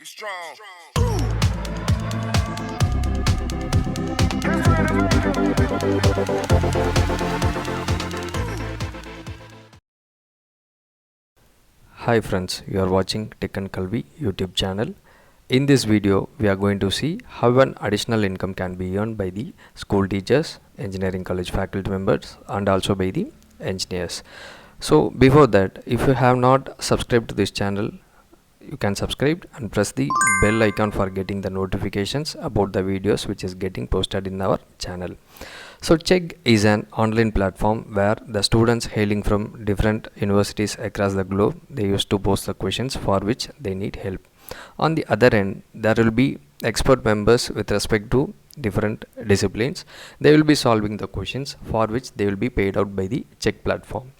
strong. Hi friends, you are watching Tech and Kalvi YouTube channel. In this video, we are going to see how an additional income can be earned by the school teachers, engineering college faculty members, and also by the engineers. So before that, if you have not subscribed to this channel, you can subscribe and press the bell icon for getting the notifications about the videos which is getting posted in our channel. So Chegg is an online platform where the students hailing from different universities across the globe, they used to post the questions for which they need help. On the other end, there will be expert members with respect to different disciplines. They will be solving the questions for which they will be paid out by the Chegg platform.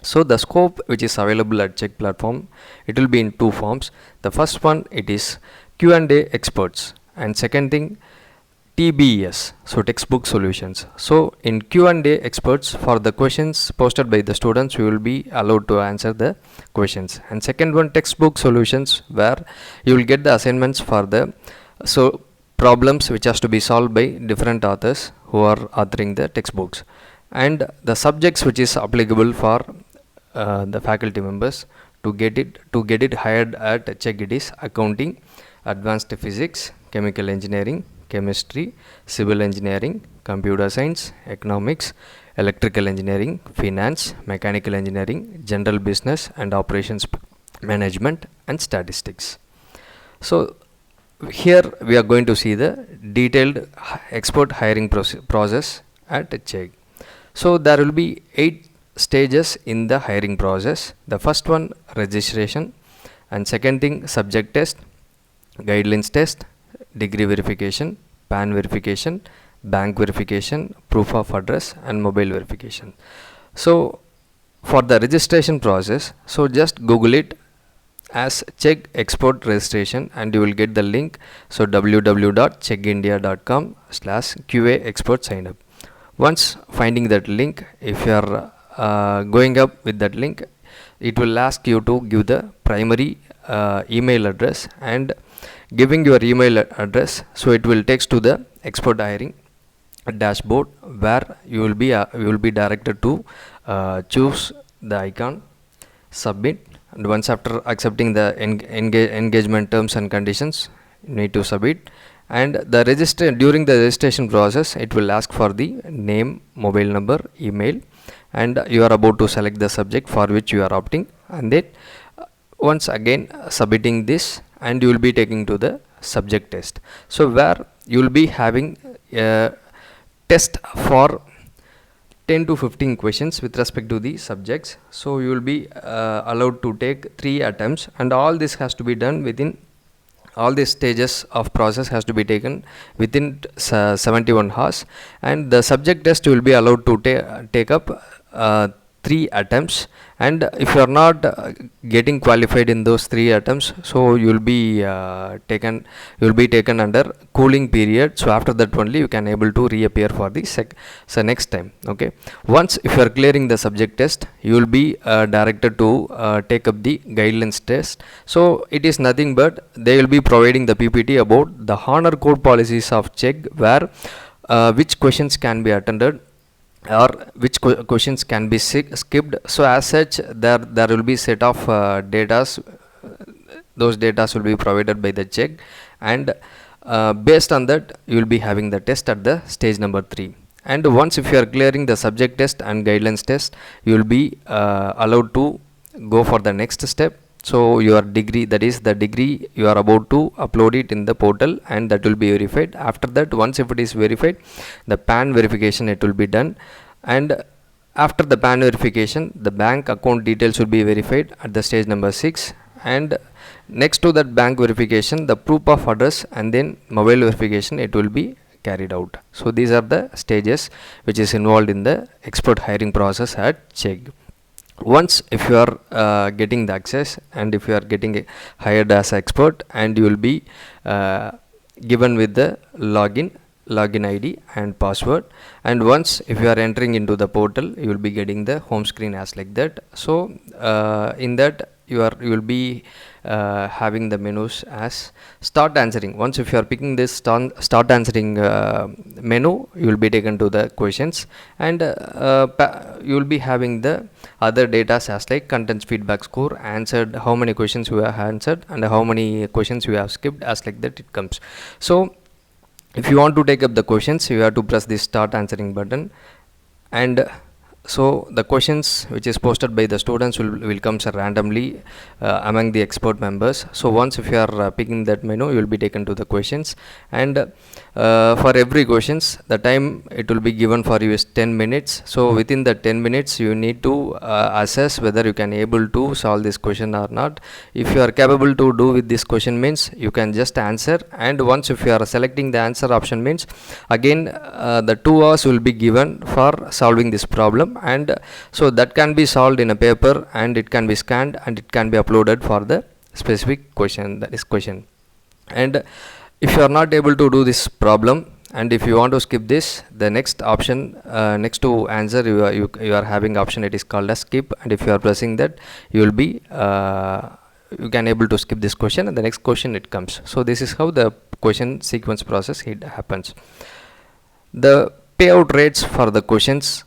So the scope which is available at Chegg platform, it will be in two forms. The first one, it is Q&A experts, and second thing, TBS, so textbook solutions. So in Q&A experts, for the questions posted by the students, you will be allowed to answer the questions. And second one, textbook solutions, where you will get the assignments for the problems which has to be solved by different authors who are authoring the textbooks, and the subjects which is applicable for the faculty members to get it hired at Chegg. It is accounting, advanced physics, chemical engineering, chemistry, civil engineering, computer science, economics, electrical engineering, finance, mechanical engineering, general business and operations management, and statistics. So here we are going to see the detailed expert hiring process at Chegg. So there will be 8 stages in the hiring process. The first one, registration, and second thing, subject test, guidelines test, degree verification, PAN verification, bank verification, proof of address, and mobile verification. So for the registration process, so just Google it as Chegg export registration and you will get the link. So www.cheggindia.com/QA expert sign up. Once finding that link, if you are going up with that link, it will ask you to give the primary email address, and giving your email address, so it will take to the expert hiring dashboard, where you will be directed to choose the icon submit, and once after accepting the engagement terms and conditions, you need to submit. And during the registration process, it will ask for the name, mobile number, email, and you are about to select the subject for which you are opting, and then once again submitting this, and you will be taking to the subject test. So where you will be having a test for 10 to 15 questions with respect to the subjects. So you will be allowed to take 3 attempts, and all this has to be done within all these stages of process has to be taken within 71 hours, and the subject test will be allowed to take up 3 attempts. And if you are not getting qualified in those 3 attempts, so you will be taken under cooling period. So after that only you can able to reappear for the next time. Okay, once if you are clearing the subject test, you will be directed to take up the guidelines test. So it is nothing but they will be providing the PPT about the honor code policies of Chegg, where which questions can be attended or which questions can be skipped. So as such, there will be set of datas. Those datas will be provided by the Chegg, and based on that you will be having the test at the stage number 3. And once if you are clearing the subject test and guidelines test, you will be allowed to go for the next step. So your degree, that is the degree, you are about to upload it in the portal, and that will be verified. After that, once if it is verified, the PAN verification it will be done, and after the PAN verification, the bank account details will be verified at the stage number 6, and next to that bank verification, the proof of address and then mobile verification it will be carried out. So these are the stages which is involved in the expert hiring process at Chegg. Once if you are getting the access, and if you are getting hired as expert, and you will be given with the login ID and password, and once if you are entering into the portal, you will be getting the home screen as like that. So in that you will be having the menus as start answering. Once if you are picking this start answering menu, you will be taken to the questions, and you will be having the other data as like contents, feedback score, answered, how many questions you have answered and how many questions you have skipped, as like that it comes. So if you want to take up the questions, you have to press this start answering button, and so the questions which is posted by the students will comes randomly among the expert members. So once if you are picking that menu, you will be taken to the questions, and for every questions the time it will be given for you is 10 minutes. So within the 10 minutes you need to assess whether you can able to solve this question or not. If you are capable to do with this question means you can just answer, and once if you are selecting the answer option means again the 2 hours will be given for solving this problem, and so that can be solved in a paper, and it can be scanned and it can be uploaded for the specific question, that is question. And if you are not able to do this problem, and if you want to skip this, the next option next to answer you are having option, it is called as skip, and if you are pressing that, you will be you can able to skip this question and the next question it comes. So this is how the question sequence process it happens. The payout rates for the questions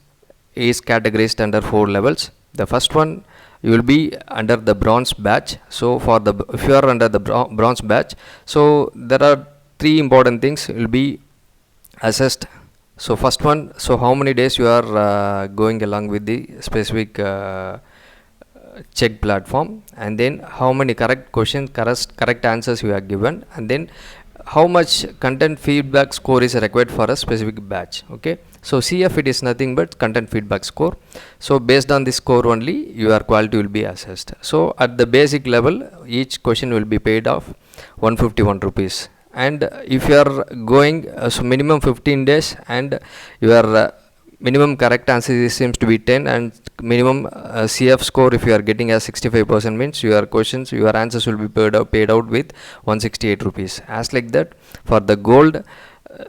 is categorized under 4 levels. The first one, you will be under the bronze batch. So for the if you are under the bronze batch, so there are 3 important things will be assessed. So first one, so how many days you are going along with the specific check platform, and then how many correct questions, correct answers you have given, and then how much content feedback score is required for a specific batch. Okay, so CF it is nothing but content feedback score. So based on this score only your quality will be assessed. So at the basic level each question will be paid off 151 rupees, and if you are going so minimum 15 days, and your minimum correct answer seems to be 10, and minimum CF score if you are getting as 65% means your questions, your answers will be paid out with 168 rupees. As like that for the gold,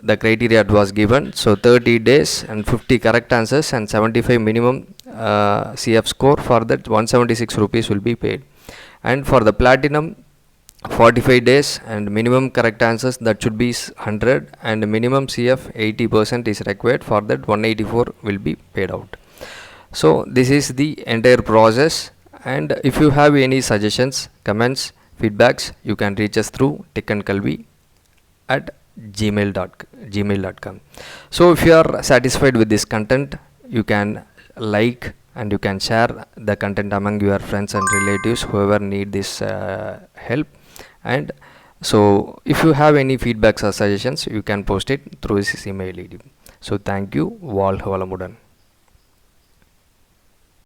the criteria it was given, so 30 days and 50 correct answers and 75 minimum CF score, for that 176 rupees will be paid. And for the platinum, 45 days and minimum correct answers, that should be 100, and minimum CF 80% is required, for that 184 will be paid out. So this is the entire process, and if you have any suggestions, comments, feedbacks, you can reach us through techandkalvi@gmail.com. So if you are satisfied with this content, you can like and you can share the content among your friends and relatives, whoever need this help. And so if you have any feedbacks or suggestions, you can post it through this email ID. So thank you. Walh Walamudan.